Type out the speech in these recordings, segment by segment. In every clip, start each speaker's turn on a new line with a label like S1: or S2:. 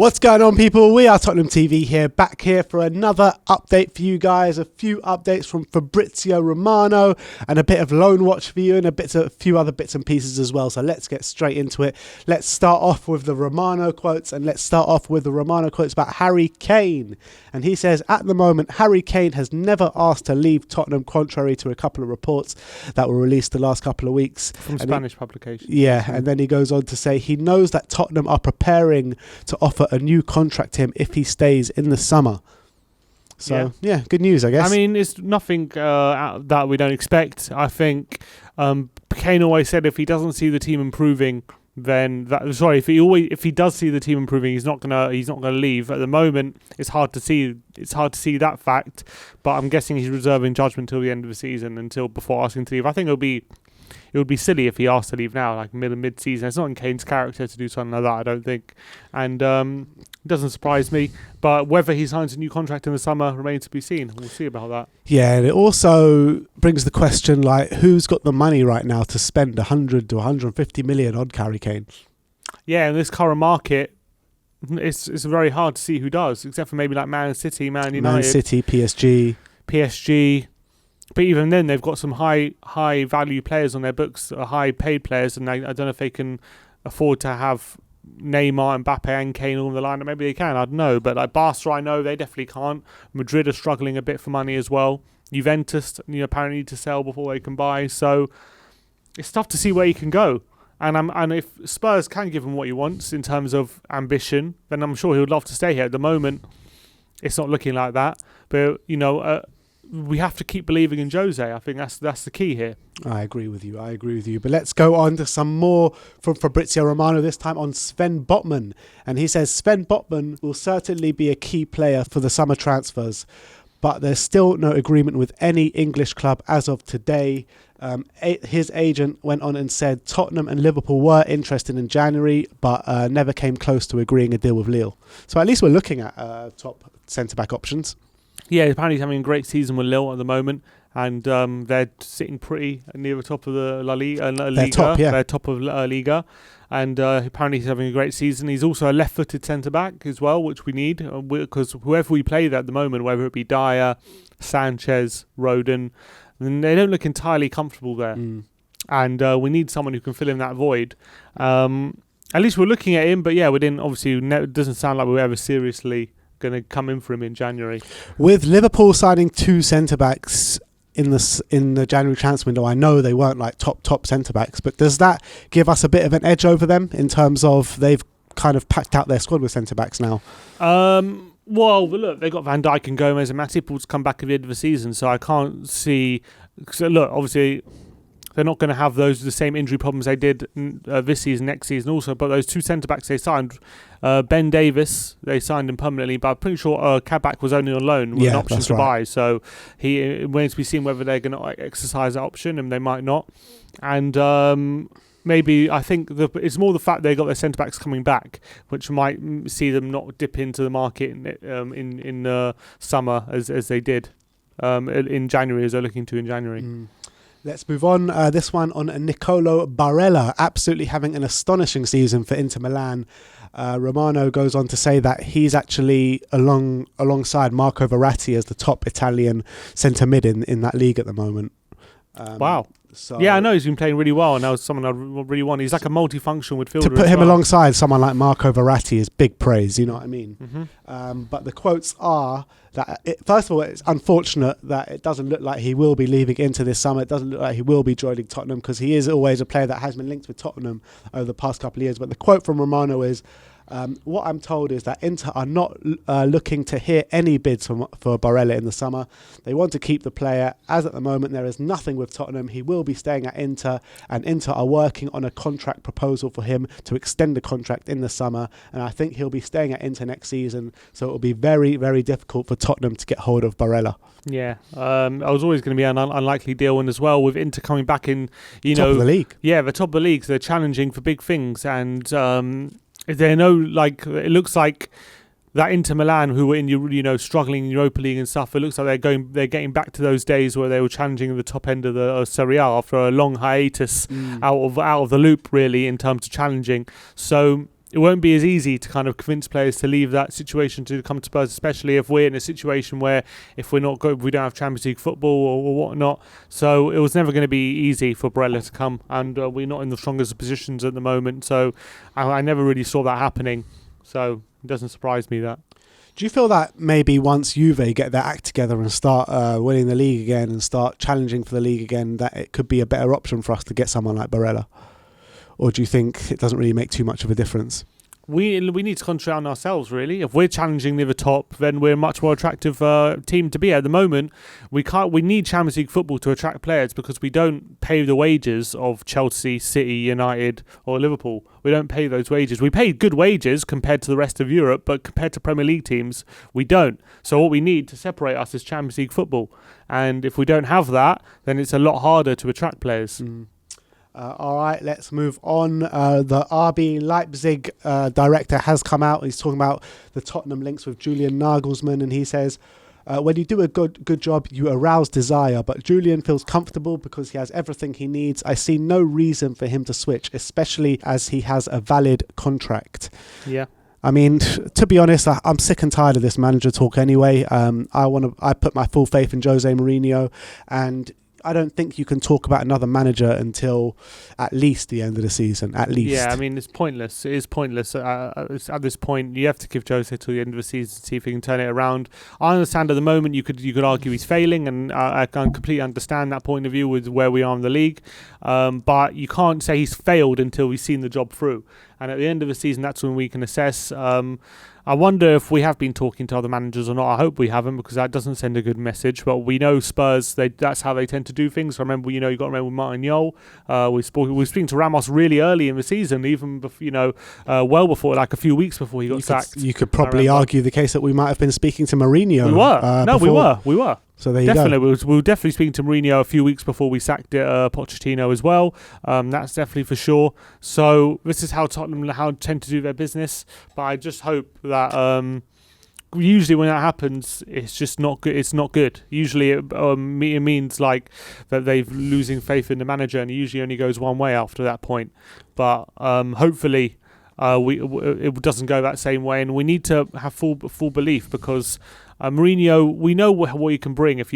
S1: What's going on, people? We are Tottenham TV here, back here for another update for you guys. A few updates from Fabrizio Romano and a bit of loan watch for you and a few other bits and pieces as well. So let's get straight into it. Let's start off with the Romano quotes, and let's start off with the Romano quotes about Harry Kane. And he says, at the moment, Harry Kane has never asked to leave Tottenham, contrary to a couple of reports that were released the last couple of weeks.
S2: From Spanish publications.
S1: Yeah, and then he goes on to say he knows that Tottenham are preparing to offer a new contract to him if he stays in the summer. So, yeah, good news, I guess.
S2: I mean, it's nothing that we don't expect. I think Kane always said if he doesn't see the team improving, then if he does see the team improving, he's not gonna leave. At the moment, it's hard to see that fact. But I'm guessing he's reserving judgment till the end of the season, before asking to leave. I think it would be silly if he asked to leave now, like mid-season. It's not in Kane's character to do something like that, I don't think. And it doesn't surprise me. But whether he signs a new contract in the summer remains to be seen. We'll see about that.
S1: Yeah, and it also brings the question, like, who's got the money right now to spend 100 to 150 million on Harry Kane?
S2: Yeah, in this current market, it's very hard to see who does, except for maybe like Man City, Man United.
S1: Man City, PSG.
S2: But even then, they've got some high value players on their books, high paid players, and I don't know if they can afford to have Neymar, Mbappe, and Kane all in the lineup. Maybe they can, I don't know. But like Barca, I know they definitely can't. Madrid are struggling a bit for money as well. Juventus, apparently need to sell before they can buy. So it's tough to see where he can go. And if Spurs can give him what he wants in terms of ambition, then I'm sure he would love to stay here. At the moment, it's not looking like that. But we have to keep believing in Jose. I think that's the key here.
S1: I agree with you. But let's go on to some more from Fabrizio Romano, this time on Sven Botman. And he says, Sven Botman will certainly be a key player for the summer transfers, but there's still no agreement with any English club as of today. His agent went on and said Tottenham and Liverpool were interested in January, but never came close to agreeing a deal with Lille. So at least we're looking at top centre-back options. Yeah,
S2: apparently he's having a great season with Lille at the moment, and they're sitting pretty near the top of the La Liga. They're top of La Liga, and apparently he's having a great season. He's also a left-footed centre-back as well, which we need, because whoever we play at the moment, whether it be Dyer, Sanchez, Rodon, they don't look entirely comfortable there. And we need someone who can fill in that void. At least we're looking at him, but yeah, it doesn't sound like we're ever seriously going to come in for him in January. With
S1: Liverpool signing two centre-backs in the January transfer window, I know they weren't like top centre-backs, but does that give us a bit of an edge over them in terms of they've kind of packed out their squad with centre-backs now?
S2: Well, look, they've got Van Dijk and Gomez and Matip to come back at the end of the season, so I can't see... So look, obviously they're not going to have the same injury problems they did this season, next season also. But those two centre-backs they signed, Ben Davis, they signed him permanently. But I'm pretty sure Kabak was only on loan with an option to buy. So he remains to be seen whether they're going to exercise that option, and they might not. And maybe I think it's more the fact they got their centre-backs coming back, which might see them not dip into the market in the summer as they did in January, as they're looking to in January.
S1: Let's move on. This one on Nicolo Barela, absolutely having an astonishing season for Inter Milan. Romano goes on to say that he's actually alongside Marco Verratti as the top Italian centre mid in that league at the moment.
S2: Wow. So yeah, I know he's been playing really well, and that was someone I really want. He's like a multifunctional midfielder.
S1: To put him alongside someone like Marco Verratti is big praise, you know what I mean?
S2: Mm-hmm.
S1: But the quotes are that, first of all, it's unfortunate that it doesn't look like he will be leaving into this summer. It doesn't look like he will be joining Tottenham, because he is always a player that has been linked with Tottenham over the past couple of years. But the quote from Romano is, what I'm told is that Inter are not looking to hear any bids for Barella in the summer. They want to keep the player, as at the moment there is nothing with Tottenham. He will be staying at Inter, and Inter are working on a contract proposal for him to extend the contract in the summer, and I think he'll be staying at Inter next season, so it will be very, very difficult for Tottenham to get hold of Barella.
S2: Yeah, I was always going to be an unlikely deal, and as well with Inter coming back in,
S1: top of the league.
S2: Yeah, the top of the league, so they're challenging for big things, and they know, like, it looks like that Inter Milan, who were in struggling in Europa League and stuff, it looks like they're getting back to those days where they were challenging at the top end of the Serie A after a long hiatus out of the loop, really, in terms of challenging. So it won't be as easy to kind of convince players to leave that situation to come to Spurs, especially if we're in a situation where if we're not good, we don't have Champions League football or whatnot. So it was never going to be easy for Barela to come, and we're not in the strongest positions at the moment. So I never really saw that happening. So it doesn't surprise me that.
S1: Do you feel that maybe once Juve get their act together and start winning the league again and start challenging for the league again, that it could be a better option for us to get someone like Barela? Or do you think it doesn't really make too much of a difference?
S2: We need to concentrate on ourselves, really. If we're challenging near the top, then we're a much more attractive team to be at the moment. We need Champions League football to attract players because we don't pay the wages of Chelsea, City, United or Liverpool. We don't pay those wages. We pay good wages compared to the rest of Europe, but compared to Premier League teams, we don't. So what we need to separate us is Champions League football. And if we don't have that, then it's a lot harder to attract players.
S1: All right, let's move on. The RB Leipzig director has come out. He's talking about the Tottenham links with Julian Nagelsmann, and he says, when you do a good job, you arouse desire, but Julian feels comfortable because he has everything he needs. I see no reason for him to switch, especially as he has a valid contract.
S2: Yeah.
S1: I mean, to be honest, I'm sick and tired of this manager talk anyway. I put my full faith in Jose Mourinho, and I don't think you can talk about another manager until at least the end of the season, at least.
S2: Yeah, I mean, it's pointless. It is pointless. At this point, you have to give Jose till the end of the season to see if he can turn it around. I understand at the moment you could argue he's failing, and I can completely understand that point of view with where we are in the league. But you can't say he's failed until we've seen the job through. And at the end of the season, that's when we can assess. I wonder if we have been talking to other managers or not. I hope we haven't, because that doesn't send a good message. But we know Spurs, that's how they tend to do things. I remember, you got to remember Martin Jol. We were speaking to Ramos really early in the season, even before, well before, like a few weeks before he got sacked.
S1: You could probably argue the case that we might have been speaking to Mourinho.
S2: We were.
S1: So there
S2: definitely,
S1: you
S2: go. We were definitely speaking to Mourinho a few weeks before we sacked Pochettino as well. That's definitely for sure. So this is how Tottenham tend to do their business. But I just hope that usually when that happens, it's just not good. It's not good. Usually it means like that they're losing faith in the manager, and it usually only goes one way after that point. But hopefully it doesn't go that same way, and we need to have full belief, because Mourinho, we know what he can bring if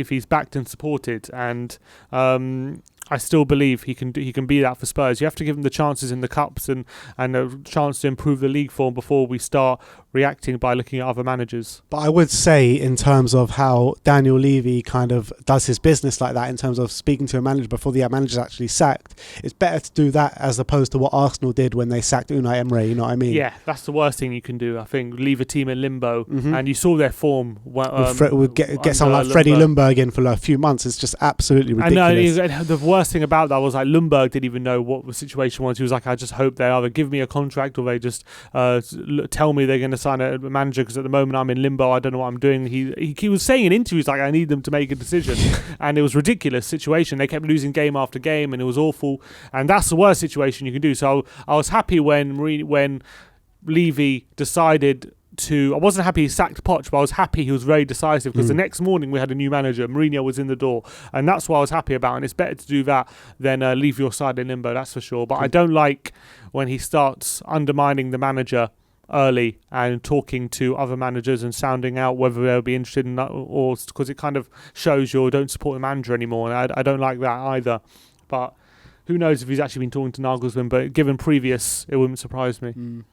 S2: he's backed and supported, and I still believe he can be that for Spurs. You have to give him the chances in the cups and a chance to improve the league form before we start reacting by looking at other managers.
S1: But I would say, in terms of how Daniel Levy kind of does his business like that, in terms of speaking to a manager before the manager's actually sacked, it's better to do that as opposed to what Arsenal did when they sacked Unai Emery, you know what I mean?
S2: Yeah, that's the worst thing you can do, I think. Leave a team in limbo. And you saw their form.
S1: Get someone like Freddie Ljungberg in for a few months. It's just absolutely ridiculous.
S2: I know, the worst thing about that was like Ljungberg didn't even know what the situation was. He was like, I just hope they either give me a contract or they just tell me they're going to sign a manager, because at the moment I'm in limbo. I don't know what I'm doing. He was saying in interviews like, I need them to make a decision. And it was a ridiculous situation. They kept losing game after game, and it was awful. And that's the worst situation you can do. So I was happy when Levy decided I wasn't happy he sacked Poch, but I was happy he was very decisive, because the next morning we had a new manager. Mourinho was in the door, and that's what I was happy about. And it's better to do that than leave your side in limbo, that's for sure. But I don't like when he starts undermining the manager early and talking to other managers and sounding out whether they'll be interested in that, or because it kind of shows you don't support the manager anymore. And I don't like that either. But who knows if he's actually been talking to Nagelsmann, but given previous, it wouldn't surprise me.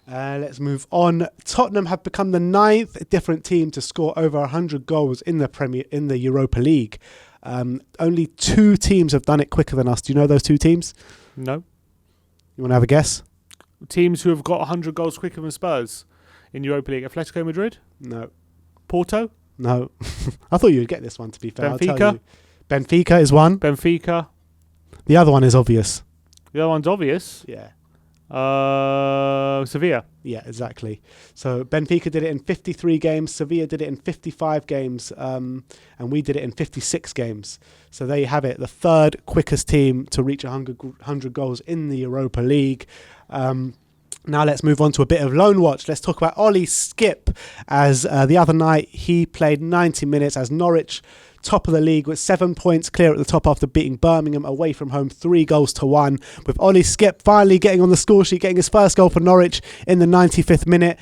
S1: Let's move on. Tottenham have become the 9th different team to score over 100 goals in the Europa League. Only 2 teams have done it quicker than us. Do you know those 2 teams?
S2: No.
S1: You want to have a guess?
S2: Teams who have got 100 goals quicker than Spurs in Europa League. Atletico Madrid?
S1: No.
S2: Porto?
S1: No. I thought you would get this one, to be fair.
S2: Benfica?
S1: I'll tell you. Benfica is one.
S2: Benfica.
S1: The other one is obvious.
S2: The other one's obvious?
S1: Yeah.
S2: Sevilla.
S1: Yeah, exactly. So Benfica did it in 53 games, Sevilla did it in 55 games, and we did it in 56 games. So there you have it, the 3rd quickest team to reach 100 goals in the Europa League. Now let's move on to a bit of loan watch. Let's talk about Ollie Skipp, as the other night he played 90 minutes as Norwich top of the league with 7 points clear at the top after beating Birmingham away from home 3-1, with Ollie Skipp finally getting on the score sheet, getting his first goal for Norwich in the 95th minute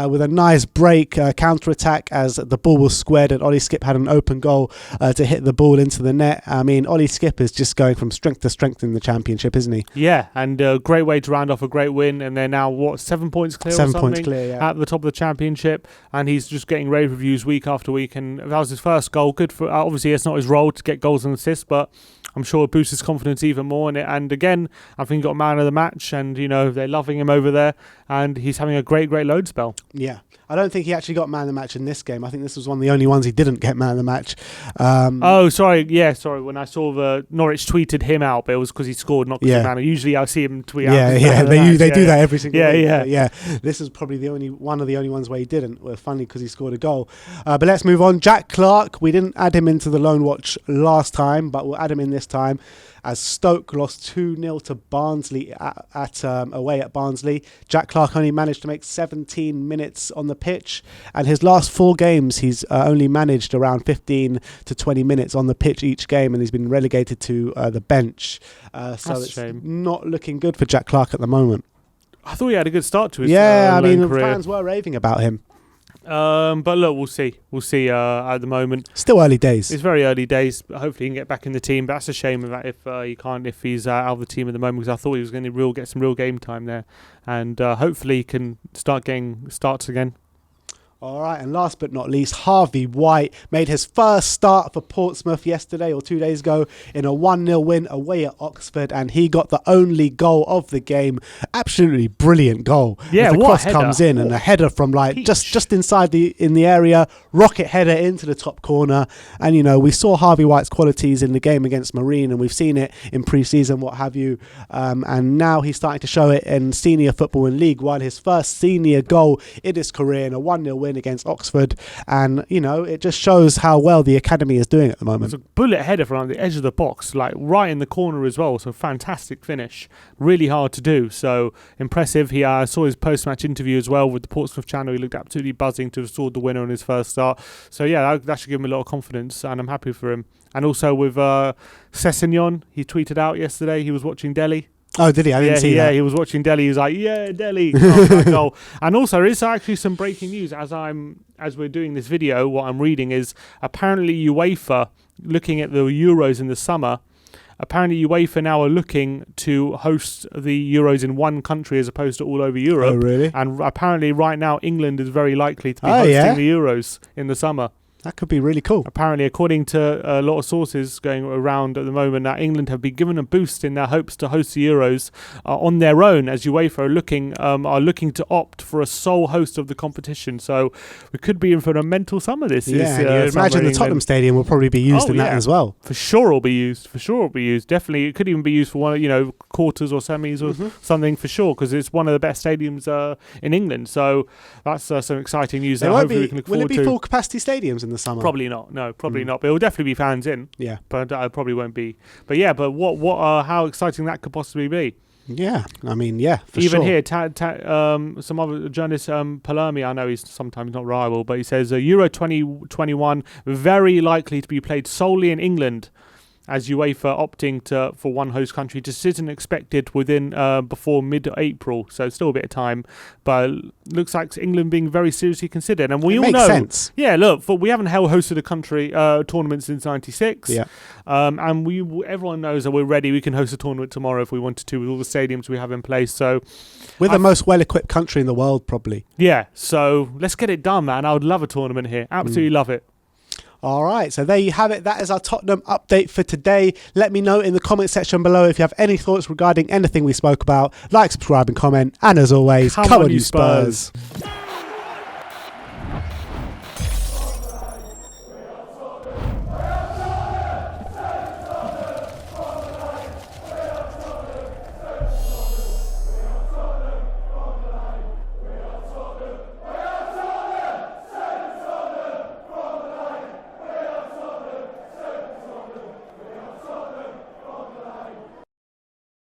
S1: with a nice break, counter-attack as the ball was squared and Ollie Skipp had an open goal to hit the ball into the net. I mean, Ollie Skipp is just going from strength to strength in the Championship, isn't he?
S2: Yeah, and a great way to round off a great win, and they're now, 7 points clear
S1: 7 points clear, yeah.
S2: At the top of the Championship, and he's just getting rave reviews week after week, and that was his first goal. Good for, obviously it's not his role to get goals and assists, but I'm sure it boosts his confidence even more. And again, I think he got man of the match, and they're loving him over there, and he's having a great load spell.
S1: Yeah. I don't think he actually got man of the match in this game. I think this was one of the only ones he didn't get man of the match.
S2: Sorry. Yeah, sorry. When I saw the Norwich tweeted him out, but it was because he scored, not because he man. Usually I see him tweet out.
S1: Yeah. They do that every single week.
S2: Yeah.
S1: This is probably one of the only ones where he didn't. Well, funny because he scored a goal. But let's move on. Jack Clarke. We didn't add him into the loan watch last time, but we'll add him in this time. As Stoke lost 2-0 to Barnsley away at Barnsley. Jack Clarke only managed to make 17 minutes on the pitch, and his last 4 games he's only managed around 15 to 20 minutes on the pitch each game, and he's been relegated to the bench. So it's not looking good for Jack Clarke at the moment.
S2: I thought he had a good start to his
S1: career.
S2: The
S1: fans were raving about him.
S2: But look, we'll see at the moment.
S1: Still early days.
S2: It's very early days, but hopefully he can get back in the team. But that's a shame that if he's out of the team at the moment, because I thought he was going to get some real game time there, and hopefully he can start getting starts again.
S1: All right, and last but not least, Harvey White made his first start for Portsmouth yesterday or 2 days ago in a 1-0 win away at Oxford, and he got the only goal of the game. Absolutely brilliant goal.
S2: Yeah,
S1: the cross comes in and a header from just inside in the area, rocket header into the top corner. And we saw Harvey White's qualities in the game against Marine, and we've seen it in pre-season, what have you. And now he's starting to show it in senior football in League One. His first senior goal in his career in a 1-0 win against Oxford, and it just shows how well the academy is doing at the moment.
S2: It's a bullet header from the edge of the box, like right in the corner as well, so fantastic finish, really hard to do, so impressive. I saw his post-match interview as well with the Portsmouth channel. He looked absolutely buzzing to have scored the winner on his first start, so yeah, that should give him a lot of confidence, and I'm happy for him. And also with Sessegnon, he tweeted out yesterday he was watching Delhi.
S1: Oh, did he? I didn't see that.
S2: Yeah, he was watching Delhi. He was like, "Yeah, Delhi." Goal. And also, there is actually some breaking news as we're doing this video. What I'm reading is apparently UEFA, looking at the Euros in the summer, apparently UEFA now are looking to host the Euros in one country as opposed to all over Europe.
S1: Oh, really?
S2: And apparently, right now, England is very likely to be hosting the Euros in the summer.
S1: That could be really cool.
S2: Apparently, according to a lot of sources going around at the moment, that England have been given a boost in their hopes to host the Euros on their own, as UEFA are looking to opt for a sole host of the competition. So we could be in for a mental summer this year.
S1: Yeah, imagine the Tottenham Stadium will probably be used in that as well.
S2: For sure it'll be used. Definitely, it could even be used for one, quarters or semis or something for sure, because it's one of the best stadiums in England. So that's some exciting news that hopefully we can look forward to.
S1: Will it be full capacity stadiums in the summer?
S2: Probably not. No, probably not. But it will definitely be fans in.
S1: Yeah,
S2: but it probably won't be. But yeah, how exciting that could possibly be.
S1: Yeah, I mean, yeah, for
S2: even
S1: sure.
S2: Here, some other journalist, Palermi, I know he's sometimes not reliable, but he says Euro 2021 very likely to be played solely in England, as UEFA opting for one host country. Decision expected within before mid-April, so still a bit of time, but looks like England being very seriously considered. And we all know,
S1: sense.
S2: Yeah, look, we haven't hosted a country tournament since '96.
S1: Yeah,
S2: and everyone knows that we're ready. We can host a tournament tomorrow if we wanted to, with all the stadiums we have in place. So
S1: we're the most well-equipped country in the world, probably.
S2: Yeah, so let's get it done, man. I would love a tournament here. Absolutely love it.
S1: All right, so there you have it. That is our Tottenham update for today. Let me know in the comment section below if you have any thoughts regarding anything we spoke about. Like, subscribe and comment. And as always, come on you Spurs.